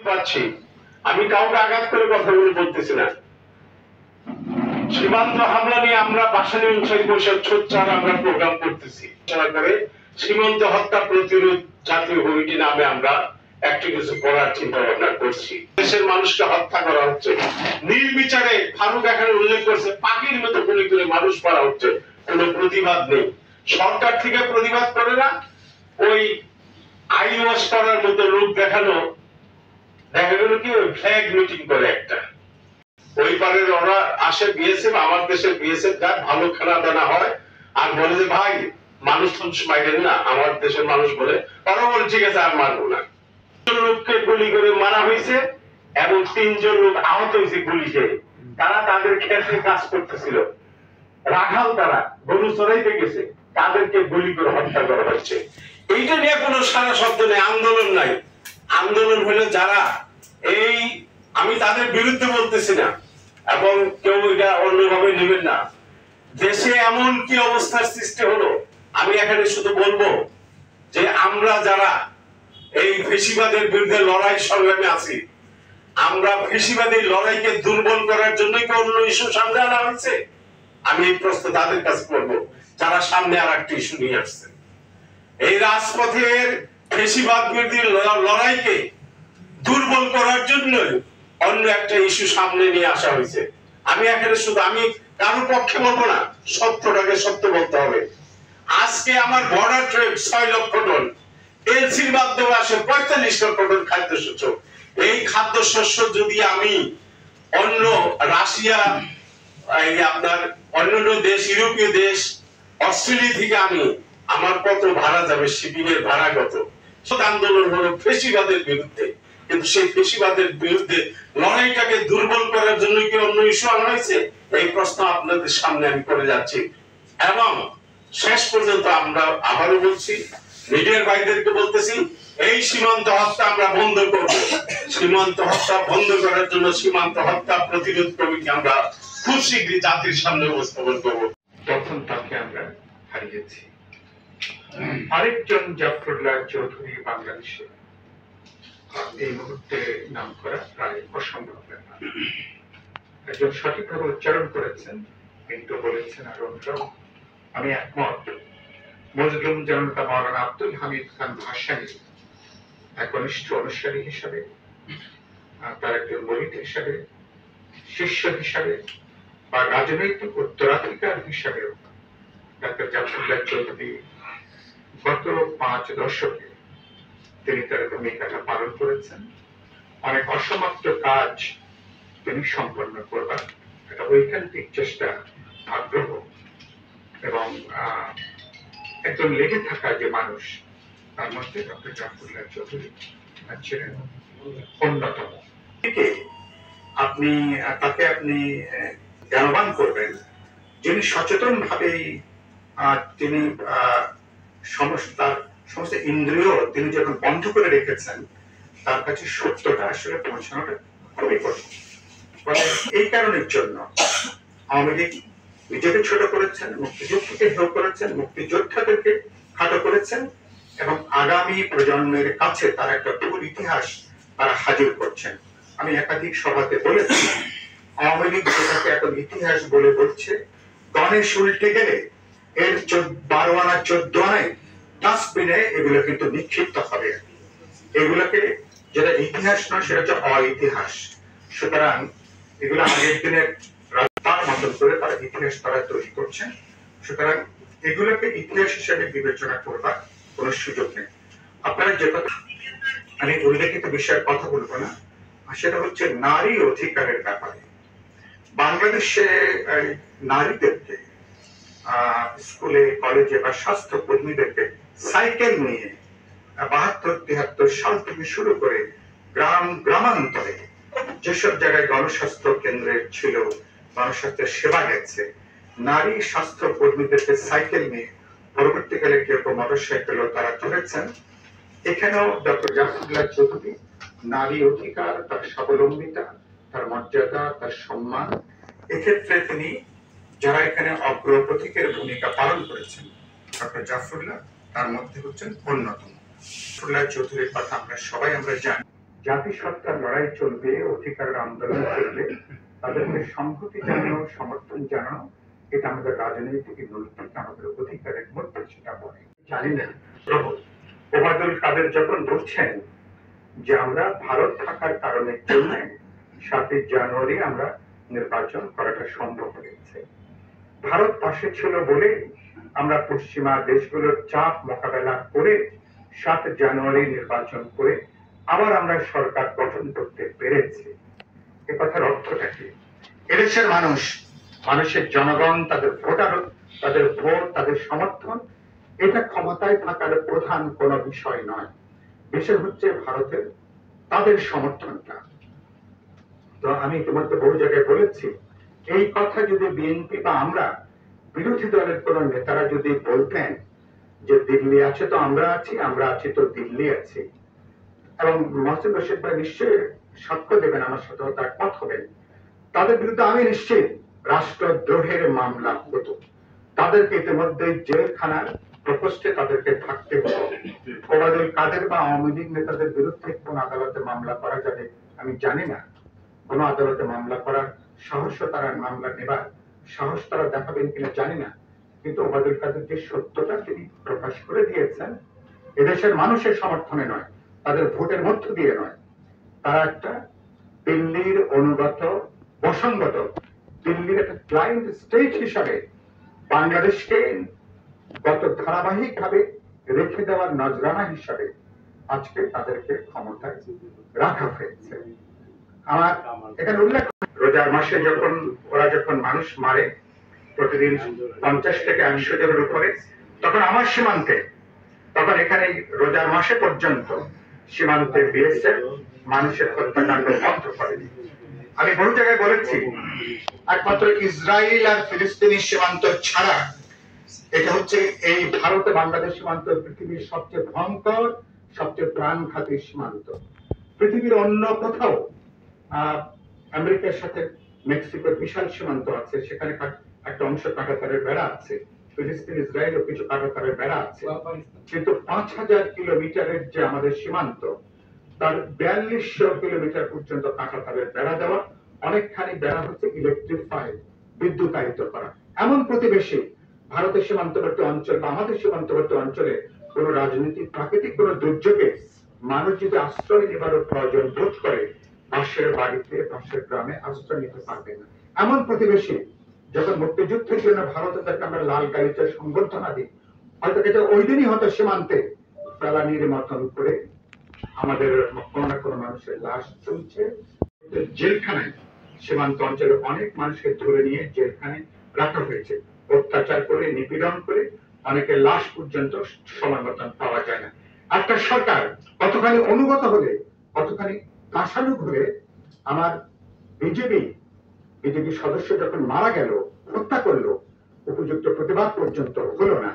পাচ্ছি, আমি কাউকে আঘাত করে কথাগুলো বলতেছি না। সীমান্ত হামলা নিয়ে আমরা ভাষানী অনুসারী পরিষদ সোচ্চার আমরা প্রোগ্রাম করতেছি করে সীমান্ত হত্যা প্রতিরোধ জাতীয় কমিটি নামে আমরা একটা কিছু করার চিন্তা ভাবনা করছি। দেশের মানুষকে হত্যা করা হচ্ছে নির্বিচারে। ফারুক এখানে উল্লেখ করছে পাখির মতো গুলি করে মানুষ মারা হচ্ছে, কোনো প্রতিবাদ নেই। সরকার থেকে প্রতিবাদ করে না, ওই আইওয়াশ করার মতো লোক দেখানো, দেখা গেল কি ওই ফ্ল্যাগ মিটিং করে একটা। ওই পারের ওরা আসে বিএসএফ, আমার দেশের বিএসএফ যা ভালো খানা দানা হয় আর বলে যে ভাই মানুষ মাইরেন না, আমার দেশের মানুষ বলে, ওরা বলে ঠিক আছে আর মারবো না। লোককে গুলি করে মারা হয়েছে এবং 3 জন লোক আহত হয়েছে গুলি খেয়ে। তারা তাদের ক্ষেত্রে কাজ করতেছিল, রাখাল তারা গরু চড়াইতে গেছে, তাদেরকে গুলি করে হত্যা করা হচ্ছে। এইটা নিয়ে কোনো সারা শব্দ নেই, আন্দোলন নাই। আন্দোলন হলে যারা এই, আমি তাদের বিরুদ্ধে বলতেছি না এবং কেউ এটা অন্যভাবে নেবেন না। দেশে এমন কি অবস্থার সৃষ্টি হলো, আমি এখানে শুধু বলবো যে আমরা যারা এই ফেসিবাদের বিরুদ্ধে লড়াই সংগ্রামে আছি, আমরা ফেসিবাদের লড়াইকে দুর্বল করার জন্য কি অন্য ইস্যু সামনে আনা হয়েছে? আমি এই প্রশ্ন তাদের কাছে করবো যারা সামনে আর একটা ইস্যু নিয়ে আসছে। এই রাজপথের ফেসিবাদ বিরোধী লড়াইকে দুর্বল করার জন্য অন্য একটা ইস্যু সামনে নিয়ে আসা হয়েছে। আমি এখানে শুধু, আমি কারোর পক্ষে বলবো না, সত্যটাকে সত্য বলতে হবে। আজকে আমার বর্ডার ট্রেড 6 লক্ষ টন, এলসির মাধ্যমে আসে 45 লক্ষ টন খাদ্যশস্য। এই খাদ্যশস্য যদি আমি অন্য রাশিয়া, এই আপনার অন্যান্য দেশ, ইউরোপীয় দেশ, অস্ট্রেলিয়া থেকে আমি, আমার কত ভাড়া যাবে, শিবিরের ভাড়া কত? আন্দোলন হলো ফেসিবাদের বিরুদ্ধে, কিন্তু সেই ফেসিবাদের বিরুদ্ধে লড়াইটাকে দুর্বল করার জন্য কি অন্য ইস্যু আনা হয়েছে? এই প্রশ্ন আপনাদের সামনে আমি করে যাচ্ছি। এবং শেষ পর্যন্ত আমরা আবারও বলছি, মিডিয়ার ভাইদেরকে বলতেছি, এই সীমান্ত হত্যা আমরা বন্ধ করব। সীমান্ত হত্যা বন্ধ করার জন্য সীমান্ত হত্যা প্রতিরোধ কমিটি আমরা খুব শীঘ্রই জাতির সামনে উপস্থাপন করব। তখন তাকে আমরা হারিয়েছি। আরেকজন জাফরুল্লাহ চৌধুরী বাংলাদেশে এই মুহূর্তে নাম করা প্রায় অসম্ভব ব্যাপার। একজন সঠিকভাবে উচ্চারণ করেছেন, কিন্তু বলেছেন আর অন্যরাও, আমি একমত। মজলুম জনতা মাওলানা আব্দুল হামিদ খান ভাসানী একনিষ্ঠ অনুসারী হিসাবে, তার একজন মরিদ হিসাবে, শিষ্য হিসাবে বা রাজনৈতিক উত্তরাধিকার হিসাবেও ডাক্তার জাফরুল্লাহ চৌধুরী গত 5 দশকে তিনি তার ভূমিকাটা পালন করেছেন। অনেক অসমাপ্ত কাজ তিনি সম্পন্ন করবার একটা ঐকান্তিক চেষ্টা, আগ্রহ এবং একজন লেগে থাকা যে মানুষ, তার মধ্যে ডক্টর জাফরুল্লাহ চৌধুরী ছিলেন অন্যতম। আপনি তাকে জ্ঞানবান করবেন, যিনি সচেতন ভাবেই তিনি সমস্ত ইন্দ্রিয় তিনি যখন বন্ধ করে রেখেছেন, তার কাছে সত্যটা আসলে পৌঁছানোটা খুবই কঠিন। এই কারণের জন্য আওয়ামী লীগ নিজেকে ছোট করেছেন, মুক্তিযুদ্ধকে হেয় করেছেন, মুক্তিযোদ্ধাদেরকে খাটো করেছেন এবং আগামী প্রজন্মের কাছে তার একটা ভুল ইতিহাস তারা হাজির করছেন। আমি একাধিক সভাতে বলেছি, আওয়ামী লীগ যেটাকে এখন ইতিহাস বলে বলছে, গণেশ উল্টে গেলে এর 12 আনা 14 আনায় ডাস্টবিনে এগুলো কিন্তু নিক্ষিপ্ত হবে। এগুলোকে যেটা ইতিহাস নয়, সেটা হচ্ছে অইতিহাস। সুতরাং এগুলো আগের দিনের তার মতন করে তারা ইতিহাস তারা তৈরি করছেন। সুতরাং এগুলোকে ইতিহাস হিসেবে বিবেচনা করবার কোন সুযোগ নেই। আপনারা যে কথা, আমি উল্লেখিত বিষয়ের কথা বলবো না, সেটা হচ্ছে নারী অধিকারের ব্যাপারে। বাংলাদেশে নারীদেরকে স্কুলে, কলেজে বা স্বাস্থ্য কর্মীদেরকে সাইকেল নিয়ে 72-73 সাল থেকে শুরু করে গ্রামান্তরে যেসব জায়গায় গণস্বাস্থ্য কেন্দ্রের ছিল, গণস্বাস্থ্যের সেবা গেছে, নারী স্বাস্থ্য কর্মীদেরকে সাইকেল নিয়ে, পরবর্তীকালে কেউ মোটর সাইকেলও তারা চলেছেন। এখানেও ডক্টর জাফরুল্লাহ চৌধুরী নারী অধিকার, তার স্বাবলম্বিতা, তার মর্যাদা, তার সম্মান, এক্ষেত্রে তিনি যারা এখানে অগ্রপথিকের ভূমিকা পালন করেছেন, ডক্টর জাফরুল্লাহ তার মধ্যে হচ্ছেন অন্যতম। জাফরুল্লাহ চৌধুরীর কথা আমরা সবাই জানি। জাতিসত্তার লড়াই চলবে, অধিকারের আন্দোলন চলবে, তাদেরকে সংহতি জানানো, সমর্থন জানানো, এটা আমাদের রাজনৈতিক নৈতিক আমাদের অধিকারের মধ্যে সেটা বলে। জানি না ওবায়দুল কাদের যখন বলছেন যে আমরা ভারত থাকার কারণের জন্য 7ই জানুয়ারি আমরা নির্বাচন করাটা সম্ভব হয়েছে, ভারত পাশে ছিল বলে আমরা পশ্চিমা দেশগুলোর চাপ মোকাবেলা করে 7 জানুয়ারি নির্বাচন করে আবার আমরা সরকার গঠন করতে পেরেছি। এ কথার অর্থটা কি? এদেশের মানুষের জনগণ, তাদের ভোটার, তাদের ভোট, তাদের সমর্থন, এটা ক্ষমতায় থাকার প্রধান কোন বিষয় নয়। বিষয় হচ্ছে ভারতের তাদের সমর্থনটা। তো আমি তোমাকে বহু জায়গায় বলেছি, এই কথা যদি বিএনপি বা আমরা বিরোধী দলের কোন নেতারা যদি বলতেন যে দিল্লি আছে তো আমরা আছি, আমরা আছি তো দিল্লি আছে, এবং মহসিন রশিদ ভাই নিশ্চয়ই সাক্ষ্য দেবেন, আমার সাথে একমত হবেন, তাদের বিরুদ্ধে আমি নিশ্চিত রাষ্ট্রদ্রোহের মামলা হতো। তাদেরকে ইতিমধ্যে জেলখানার প্রকোষ্ঠে তাদেরকে থাকতে হতো। ওবায়দুল কাদের বা আওয়ামী লীগ নেতাদের বিরুদ্ধে কোন আদালতে মামলা করা যাবে আমি জানি না, কোন আদালতে মামলা করার সাহস তারা, মামলা নেবার সাহস তারা দেখাবেন কিনা জানি না, কিন্তু ওবায়দুল কাদের যে সত্যটা তিনি প্রকাশ করে দিয়েছেন, এদেশের মানুষের সমর্থনে নয়, তাদের ভোটের মধ্য দিয়ে নয়, তারা একটা দিল্লির অনুগত বসঙ্গত, দিল্লির একটা ক্লায়েন্ট স্টেট হিসাবে বাংলাদেশকে গত ধারাবাহিক ভাবে রেখে দেওয়ার নজরানা হিসাবে আজকে তাদেরকে ক্ষমতায় রাখা হয়েছে। আমার এখানে উল্লেখ, রোজার মাসে যখন ওরা যখন মানুষ মারে প্রতিদিন 50 থেকে 100 জনের উপরে, তখন আমার সীমান্তে, তখন এখানে রোজার মাসে পর্যন্ত সীমান্তে বিএসএফ মানুষের হত্যাকাণ্ড বন্ধ করেনি। আমি বহু জায়গায় বলেছি, একমাত্র ইসরায়েল আর ফিলিস্তিনি সীমান্ত ছাড়া এটা হচ্ছে এই ভারত বাংলাদেশ সীমান্ত পৃথিবীর সবচেয়ে ভয়ঙ্কর, সবচেয়ে প্রাণঘাতী সীমান্ত। পৃথিবীর অন্য কোথাও আমেরিকার সাথে মেক্সিকোর বিশাল সীমান্ত আছে, সেখানে একটা অংশ কাঁটাতারের বেড়া আছে, ফিলিস্তিন ইসরায়েলও কিছু কাঁটাতারের বেড়া আছে, কিন্তু 5000 কিলোমিটারের যে আমাদের সীমান্ত, তার 4200 কিলোমিটার পর্যন্ত কাঁটাতারের বেড়া দেওয়া, অনেকখানি বেড়া হচ্ছে ইলেকট্রিফাইড, বিদ্যুতায়িত করা। এমন প্রতিবেশী ভারতের সীমান্তবর্তী অঞ্চল বা আমাদের সীমান্তবর্তী অঞ্চলে কোন রাজনৈতিক প্রাকৃতিক কোন দুর্যোগে মানুষ যদি আশ্রয় নেবার প্রয়োজন বোধ করে, পাশের বাড়িতে পাশের গ্রামে আশ্রয় নিতে পারবে না। এমন প্রতিবেশী যখন মুক্তিযুদ্ধের জন্য ভারতে তাকে আমরা লাল গালিচার সংবর্ধনা দিই, হয়তো এটা ওই দিনই হয়তো সীমান্তে ফেলানির মতন করে আমাদের কোনো না কোনো মানুষের লাশ চলছে। জেলখানায় সীমান্ত অঞ্চলে অনেক মানুষকে ধরে নিয়ে জেলখানায় রাখা হয়েছে, অত্যাচার করে, নিপীড়ন করে, অনেকের লাশ পর্যন্ত সময় মতন পাওয়া যায় না। একটা সরকার কতখানি অনুগত হলে, কতখানি কাঁসালুক হলে আমার বিজেপি সদস্য যখন মারা গেল, হত্যা করলো, উপযুক্ত প্রতিবাদ পর্যন্ত হলো না,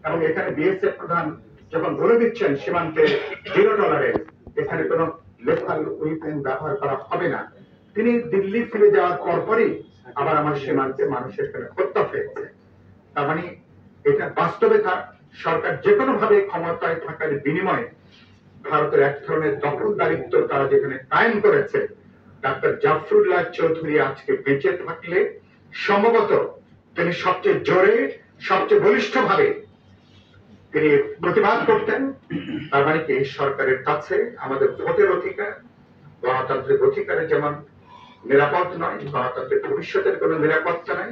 এবং এখানে বিএসএফ প্রধান যখন বলে দিচ্ছেন সীমান্তে 0 টলারেন্স, এখানে কোনো লেথাল উইপেন ব্যবহার করা হবে না, তিনি দিল্লি ফিরে যাওয়ার পরপরই আবার আমার সীমান্তে মানুষের হত্যা হয়েছে। তার মানে এটা বাস্তবে সরকার যে কোনো ভাবে ক্ষমতায় থাকার বিনিময়ে ভারতের এক ধরনের দখলদারিত্ব তারা যেখানে কায়েম করেছে, ডাক্তার জাফরুল্লাহ চৌধুরী আজকে বেঁচে থাকলে সম্ভবত তিনি সবচেয়ে জোরে, সবচেয়ে বলিষ্ঠ ভাবে তিনি প্রতিবাদ করতেন। তার মানে কি, সরকারের কাছে আমাদের ভোটের অধিকার, গণতান্ত্রিক অধিকারের যেমন নিরাপদ নয়, গণতান্ত্রিক ভবিষ্যতের কোন নিরাপত্তা নাই,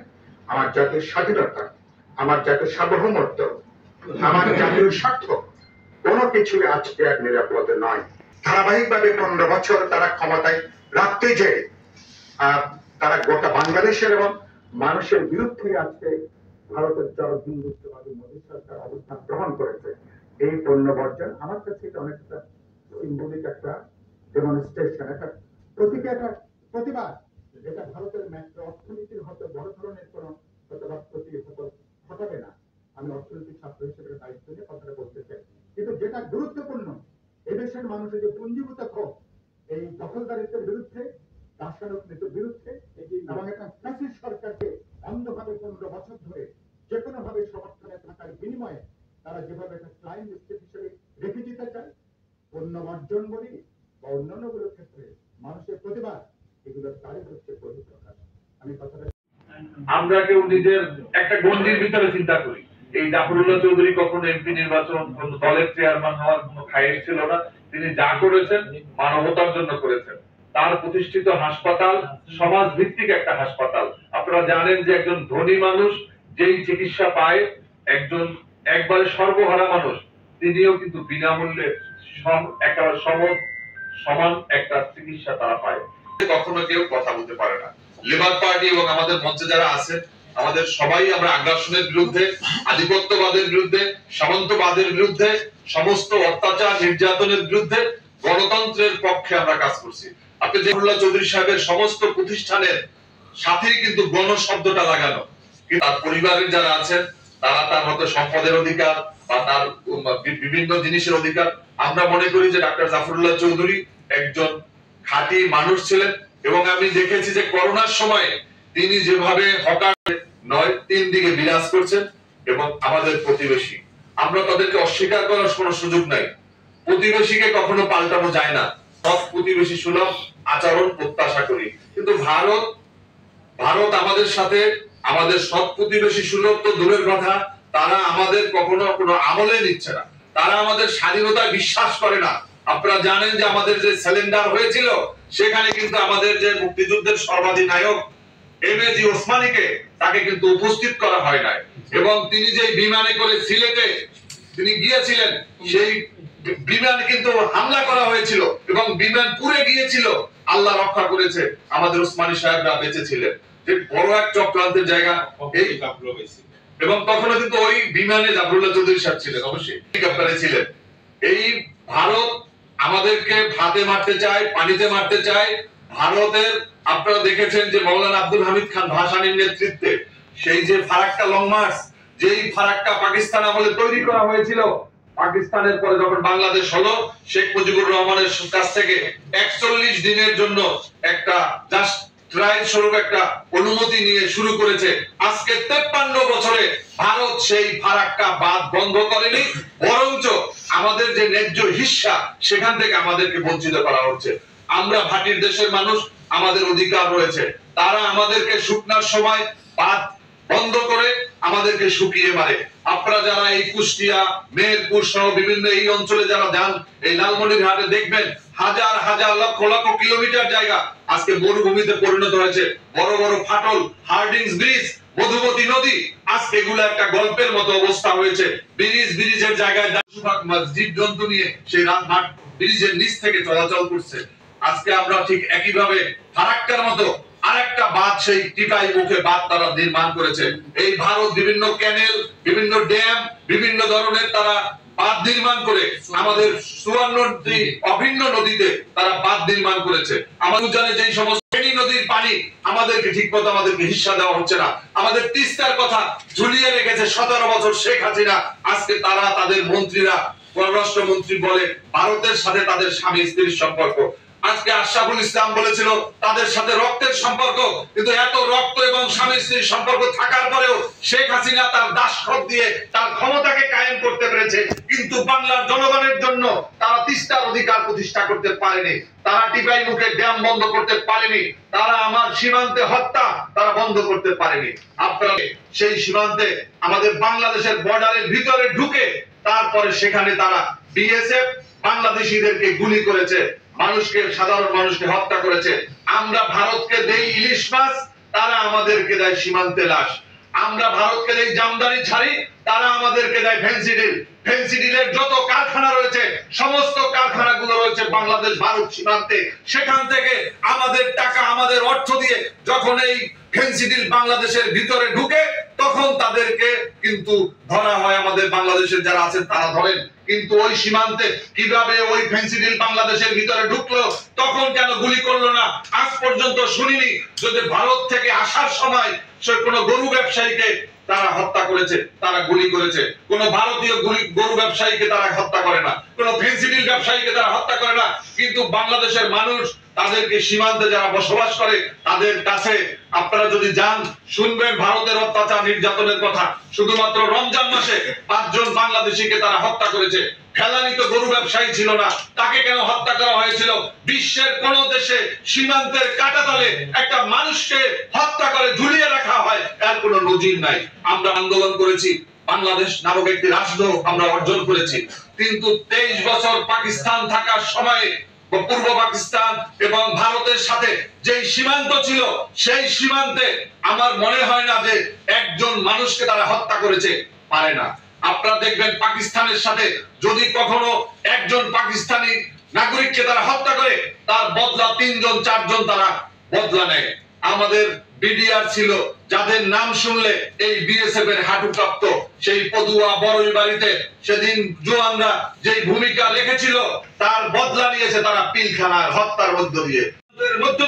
আমার জাতীয় স্বাধীনতা, আমার জাতীয় সার্বভৌমত্ব, আমার জাতীয় স্বার্থ, কোনো কিছু আজকে আর নিরাপদ নয়। ধারাবাহিকভাবে 15 বছর তারা ক্ষমতায় রাখতে যে তারা গোটা বাংলাদেশের এবং মানুষের বিরুদ্ধে আজকে ভারতের চরম হিন্দুত্ববাদী মোদী সরকার অবস্থান গ্রহণ করেছে। এই পণ্য বর্জন আমার কাছে এটা অনেকটা সিম্বলিক একটা ডেমনস্ট্রেশন, একটা প্রতীক, একটা প্রতিবাদ, যেটা ভারতের ম্যাক্রো অর্থনীতির হয়তো বড় ধরনের কোন প্রতিবাদ ঘটাবে না। আমি অর্থনৈতিক ছাত্র হিসেবে দায়িত্ব নিয়ে কথাটা বলতে চাই, কিন্তু যেটা গুরুত্বপূর্ণ, এদেশের মানুষের যে পুঞ্জীভূত ক্ষোভ এই দখলদারিত্বের বিরুদ্ধে, রাসায়নিক নীতির বিরুদ্ধে, এবং একটা ফ্যাসিস্ট সরকারকে অন্ধভাবে 15 বছর ধরে যে কোনো ভাবে সমর্থনে থাকার বিনিময়ে তারা যেভাবে একটা ক্লায়েন্ট স্টেট হিসেবে রেখে দিতে চায়, পণ্য বর্জন বলি, বা অন্যান্যগুলোর ক্ষেত্রে মানুষের প্রতিবাদ এগুলোর তারই হচ্ছে বহিঃপ্রকাশ। আমি কথাটা আমরা কেউ নিজের একটা গণ্ডির ভিতরে চিন্তা করি। এই জাফরুল্লাহ চৌধুরী কখনো এমপি নির্বাচন কোন দলের চেয়ারম্যান হওয়ার কোন খায়েশ ছিল না। তিনি যা করেছেন মানবতার জন্য করেছেন। তার প্রতিষ্ঠিত হাসপাতাল সমাজ ভিত্তিক একটা হাসপাতাল। আপনারা জানেন যে একজন ধনী মানুষ যেই চিকিৎসা পায়, একজন একবারে সর্বহারা মানুষ তিনিও কিন্তু বিনামূল্যে একেবারে সমান একটা চিকিৎসা তারা পায়। কখনো কেউ কথা বলতে পারে না। লেবার পার্টি এবং আমাদের মঞ্চে যারা আছে, আমাদের সবাই আমরা আগ্রাসনের বিরুদ্ধে, আধিপত্যবাদের বিরুদ্ধে, সামন্তবাদের বিরুদ্ধে, সমস্ত অত্যাচার নির্যাতনের বিরুদ্ধে, গণতন্ত্রের পক্ষে আমরা কাজ করছি। আপনি জাফরুল্লাহ চৌধুরী সাহেবের সমস্ত প্রতিষ্ঠানের সাথেই কিন্তু গণ শব্দটা লাগানো। তার পরিবারের যারা আছেন তারা তার মতো সম্পদের অধিকার বা তার বিভিন্ন জিনিসের অধিকার। আমরা মনে করি যে ডাক্তার জাফরুল্লাহ চৌধুরী একজন খাঁটি মানুষ ছিলেন এবং আমি দেখেছি যে করোনার সময় তিনি যেভাবে হঠাৎ নয় তিন দিকে বিরাজ করছেন এবং আমাদের প্রতিবেশী, আমরা তাদেরকে অস্বীকার করার কোনো সুযোগ নাই। প্রতিবেশীকে কখনো পাল্টানো যায় না। সব প্রতিবেশী সুলভ আচরণ প্রত্যাশা করি, কিন্তু ভারত আমাদের সাথে আমাদের সব প্রতিবেশী সুলভ তো দূরের কথা, তারা আমাদের কখনো কোনো আমলে নিচ্ছে না। তারা আমাদের স্বাধীনতায় বিশ্বাস করে না। আপনারা জানেন যে আমাদের যে সিলিন্ডার হয়েছিল সেখানে কিন্তু আমাদের যে মুক্তিযুদ্ধের সর্বাধিনায়ক এমএজি ওসমানীকে তাকে কিন্তু উপস্থিত করা হয় নাই এবং তিনি যে বিমানে করে সিলেটে তিনি গিয়েছিলেন সেই বিমান কিন্তু হামলা করা হয়েছিল এবং বিমান পুড়ে গিয়েছিল। আল্লাহ রক্ষা করেছে, আমাদের ওসমানী সাহেবরা বেঁচে ছিলেন। যে বড় এক চক্রান্তের জায়গা এই এবং তখনও কিন্তু ওই বিমানে জাফরুল্লাহ চৌধুরী সাহেব ছিলেন, অবশ্যই হেলিকপ্টারে ছিলেন। এই ভারত আমাদেরকে ভাতে মারতে চায়, পানিতে মারতে চায়। ভারতের আপনারা দেখেছেন যে মৌলানা আব্দুল হামিদ খান ভাসানীর নেতৃত্বে সেই যে ফারাক্কা লং মার্চ, যেই ফারাক্কা পাকিস্তান আমলে তৈরি করা হয়েছিল, পাকিস্তানের পরে যখন বাংলাদেশ হলো শেখ মুজিবুর রহমানের কাছ থেকে 41 দিনের জন্য একটা জাস্ট ট্রায়াল স্বরূপ একটা অনুমতি নিয়ে শুরু করেছে। আজকে 53 বছরে ভারত সেই ফারাক্কা বাঁধ বন্ধ করেনি, বরঞ্চ আমাদের যে ন্যায্য হিস্সা সেখান থেকে আমাদেরকে বঞ্চিত করা হচ্ছে। আমরা ভাটির দেশের মানুষ, আমাদের অধিকার রয়েছে। তারা আমাদেরকে শুকনার সময় বাঁধ বন্ধ করে আমাদেরকে শুকিয়ে মারে। আপনারা যারা এই কুষ্টিয়া, মেহেরপুর সহ বিভিন্ন এই অঞ্চলে যারা যান, এই লালমনিরহাটে দেখবেন হাজার হাজার লক্ষ লক্ষ কিলোমিটার জায়গা আজকে মরুভূমিতে পরিণত হয়েছে। বড় বড় ফাটল, হার্ডিংস ব্রিজ, মধুমতি নদী, আজকে এগুলো একটা গল্পের মতো অবস্থা হয়েছে। ব্রিজের জায়গায় জীবজন্তু নিয়ে সেই রাতঘাট ব্রিজের নিচ থেকে চলাচল করছে। আজকে আমরা ঠিক একইভাবে ফারাক্কার মতো আরেকটা বাঁধ, সেই টিপাই মুখে বাঁধ তারা নির্মাণ করেছে। এই ভারত বিভিন্ন ক্যানেল, বিভিন্ন ড্যাম, বিভিন্ন ধরনের তারা বাঁধ নির্মাণ করে আমাদের সুবর্ণী অভিন্ন নদীতে তারা বাঁধ নির্মাণ করেছে। আমাদের জানে যে সমস্ত ফেনী নদীর পানি আমাদেরকে ঠিক মতো আমাদেরকে হিস্সা দেওয়া হচ্ছে না। আমাদের তিস্তার কথা ঝুলিয়ে রেখেছে 17 বছর শেখ হাসিনা। আজকে তারা তাদের মন্ত্রীরা, পররাষ্ট্রমন্ত্রী বলে ভারতের সাথে তাদের স্বামী স্ত্রীর সম্পর্ক। আজকে আশরাফুল ইসলাম বলেছিল তাদের সাথে রক্তের সম্পর্ক, কিন্তু এত রক্ত এবং স্বামী স্ত্রীর সম্পর্ক থাকার পরেও শেখ হাসিনা তার দাসখত দিয়ে তার ক্ষমতাকে কায়েম করতে পেরেছে। কিন্তু বাংলার জনগণের জন্য তারা তিস্তার অধিকার প্রতিষ্ঠা করতে পারেনি, তারা টিপাই মুখে ড্যাম বন্ধ করতে পারেনি, তারা আমার সীমান্তে হত্যা তারা বন্ধ করতে পারেনি। আপনারা সেই সীমান্তে আমাদের বাংলাদেশের বর্ডারের ভিতরে ঢুকে তারপরে সেখানে তারা বিএসএফ বাংলাদেশিদেরকে গুলি করেছে, মানুষকে, সাধারণ মানুষকে হত্যা করেছে। আমরা ভারতকে দেই ইলিশ মাছ, তারা আমাদেরকে দেয় সীমান্তে লাশ। আমরা ভারতকে দেই জামদানি ছাড়ি, তারা আমাদেরকে দেয় ফেন্সিডিল। ফেন্সিডিলের যত কারখানা রয়েছে সমস্ত কারখানাগুলো রয়েছে বাংলাদেশ ভারত সীমান্তে। সেখান থেকে আমাদের টাকা, আমাদের অর্থ দিয়ে যখন এই ফেন্সিডিল বাংলাদেশের ভিতরে ঢুকে তখন তাদেরকে কিন্তু ধরা হয়। আমাদের বাংলাদেশের যারা আছেন তারা ধরেন, কিন্তু ওই সীমান্তে কিভাবে ওই ফেন্সিডিল বাংলাদেশের ভিতরে ঢুকলো, তখন কেন গুলি করলো না আজ পর্যন্ত শুনিনি। যদি ভারত থেকে আসার সময় সে কোনো গরু ব্যবসায়ীকে তারা হত্যা করেছে, তারা গুলি করেছে, কোন ভারতীয় গরু ব্যবসায়ীকে তারা হত্যা করে না, কোন ফেন্সিডিল ব্যবসায়ীকে তারা হত্যা করে না। কিন্তু বাংলাদেশের মানুষ তাদেরকে সীমান্তে যারা বসবাস করে তাদের কাছে আপনারা যদি যান শুনবেন ভারতের অত্যাচার নির্যাতনের কথা। শুধুমাত্র রমজান মাসে 5 জন বাংলাদেশিকে তারা হত্যা করেছে। ফেলানিত গরু ব্যবসায়ী ছিল না, তাকে কেন হত্যা করা হয়েছিল? বিশ্বের কোন দেশে সীমান্তের কাঁটাতলে একটা মানুষকে হত্যা করে ঝুলিয়ে রাখা হয়, এর কোনো নজির নাই। আমরা আন্দোলন করেছি, বাংলাদেশ নামক একটি রাষ্ট্র আমরা অর্জন করেছি, কিন্তু 23 বছর পাকিস্তান থাকার সময়ে পূর্ব পাকিস্তান এবং ভারতের সাথে যেই সীমান্ত ছিল, সেই সীমান্তে আমার মনে হয় না যে একজন মানুষকে তারা হত্যা করেছে, পারে না। আপনারা দেখবেন পাকিস্তানের সাথে যদি কখনো একজন পাকিস্তানি নাগরিককে তারা হত্যা করে, তার বদলা 3 জন 4 জন তারা বদলা নেয়। আমাদের বিডিআর ছিল, যাদের নাম শুনলে এই বিএসএফ এর হাঁটু কাঁপত। সেই পদুয়া বড়ই বাড়িতে সেদিন জওয়ানরা যেই ভূমিকা রেখেছিল, তার বদলা নিয়েছে তারা পিলখানার হত্যার মধ্য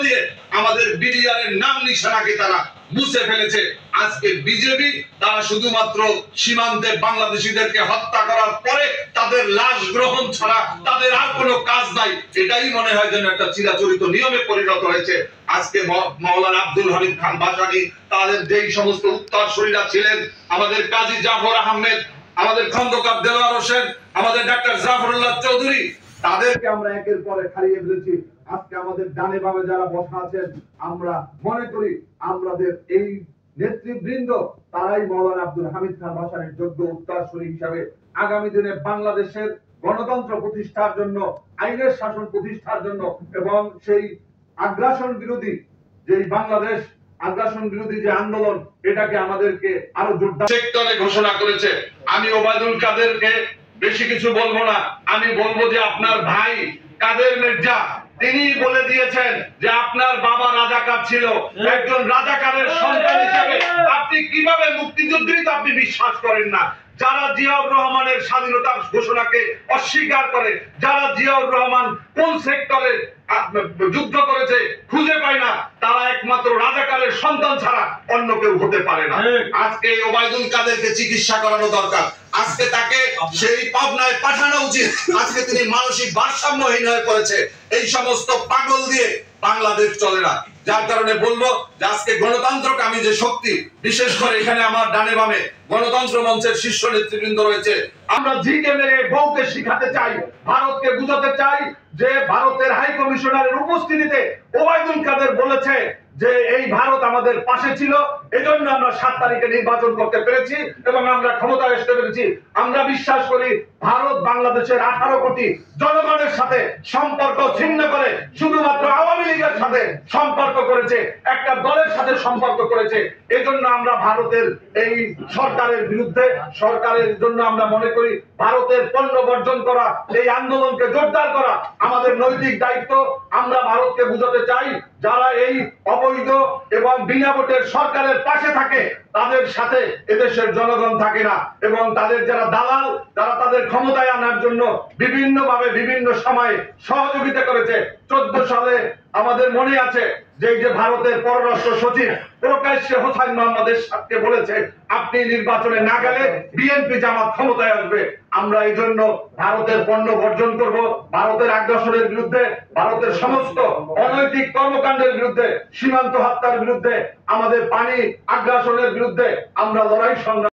দিয়ে আমাদের বিডিআর এর নাম নিশানাকে তারা মুছে ফেলেছে। আজকে বিজেপি তারা শুধুমাত্র সীমান্তে বাংলাদেশিদেরকে হত্যা করার পরে তাদের লাশ গ্রহণ ছাড়া তাদের আর কোনো কাজ নাই। এটাই মনে হয় যেন একটা চিরাচরিত নিয়মে পরিণত হয়েছে। আজকে মাওলানা আব্দুল হামিদ খান ভাসানী, তাদের যেই সমস্ত উত্তরসূরিরা ছিলেন, আমাদের কাজী জাফর আহমেদ, আমাদের খন্দকার দেলোয়ার হোসেন, আমাদের ডাক্তার জাফরুল্লাহ চৌধুরী, তাদেরকে আমরা একের পর এক হারিয়ে ফেলেছি। আজকে আমাদের ডানে বামে যারা বসা আছেন, আমরা মনে করি আমাদের এই নেতৃবৃন্দ তারাই মাওলানা আব্দুল হামিদ খান ভাসানীর যোগ্য উত্তরসূরি হিসাবে আগামী দিনে বাংলাদেশের গণতন্ত্র প্রতিষ্ঠার জন্য, আইনের শাসন প্রতিষ্ঠার জন্য এবং সেই আগ্রাসন বিরোধী যেই বাংলাদেশ আগ্রাসন বিরোধী যে আন্দোলন, এটাকে আমাদেরকে আরো জোরদার সেক্টরে ঘোষণা করেছে। আমি ওবায়দুল কাদেরকে বেশি কিছু বলবো না, আমি বলবো যে আপনার ভাই কাদের মির্জা তিনি বলে দিয়েছেন যে আপনার বাবা রাজাকার ছিল, একজন রাজাকারের সন্তান হিসেবে আপনি কিভাবে মুক্তিযুদ্ধই তো আপনি বিশ্বাস করেন না। যারা জিয়াউর রহমানের স্বাধীনতা ঘোষণাকে অস্বীকার করে, যারা জিয়াউর রহমান কোন সেক্টরে যুদ্ধ করেছে খুঁজে পায় না, তারা একমাত্র রাজাকারের সন্তান ছাড়া অন্য কেউ হতে পারে না। আজকে ওবায়দুল কাদেরকে চিকিৎসা করানো দরকার, আজকে তাকে সেই পাবনায় পাঠানো উচিত। আজকে তিনি মানসিক ভারসাম্যহীন হয়ে পড়েছে। এই সমস্ত পাগল দিয়ে বাংলাদেশ চলে না। যার কারণে বলবো যে আজকে গণতন্ত্রকামী যে শক্তি, বিশেষ করে এখানে আমার ডানে বামে গণতন্ত্র মঞ্চের শীর্ষ নেতৃবৃন্দ রয়েছে, আমরা জিকে মেরে বউকে শিখাতে চাই, ভারতকে বুঝাতে চাই যে ভারতের হাই কমিশনারের উপস্থিতিতে ওবায়দুল কাদের বলেছে যে এই ভারত আমাদের পাশে ছিল, এজন্য আমরা 7 তারিখে নির্বাচন করতে পেরেছি এবং আমরা ক্ষমতায় আসতে পেরেছি। আমরা বিশ্বাস করি ভারত বাংলাদেশের 18 কোটি জনগণের সাথে সম্পর্ক ছিন্ন করে শুধুমাত্র আওয়ামী লীগের সাথে সম্পর্ক করেছে, একটা দলের সাথে সম্পর্ক করেছে। এজন্য আমরা ভারতের এই সরকারের বিরুদ্ধে, সরকারের জন্য আমরা মনে করি ভারতের পণ্য বর্জন করা, এই আন্দোলনকে জোরদার করা আমাদের নৈতিক দায়িত্ব। আমরা ভারতকে বুঝাতে চাই যারা এই অবৈধ এবং বিনা ভোটের সরকারের পাশে থাকে, তাদের সাথে এদেশের জনগণ থাকে না, এবং তাদের যারা দালাল, যারা তাদের ক্ষমতায় আনার জন্য বিভিন্ন ভাবে বিভিন্ন সময়ে সহযোগিতা করেছে। 14 সালে আমাদের মনে আছে যে ভারতের পররাষ্ট্র সচিব প্রকাশ্যে হোসেন মোহাম্মদ এরশাদকে বলেছে আপনি নির্বাচনে না গেলে বিএনপি জামাত ক্ষমতায় আসবে। আমরা এই জন্য ভারতের পণ্য বর্জন করব, ভারতের আগ্রাসনের বিরুদ্ধে, ভারতের সমস্ত অনৈতিক কর্মকাণ্ডের বিরুদ্ধে, সীমান্ত হত্যার বিরুদ্ধে, আমাদের পানি আগ্রাসনের বিরুদ্ধে আমরা লড়াই সংগ্রাম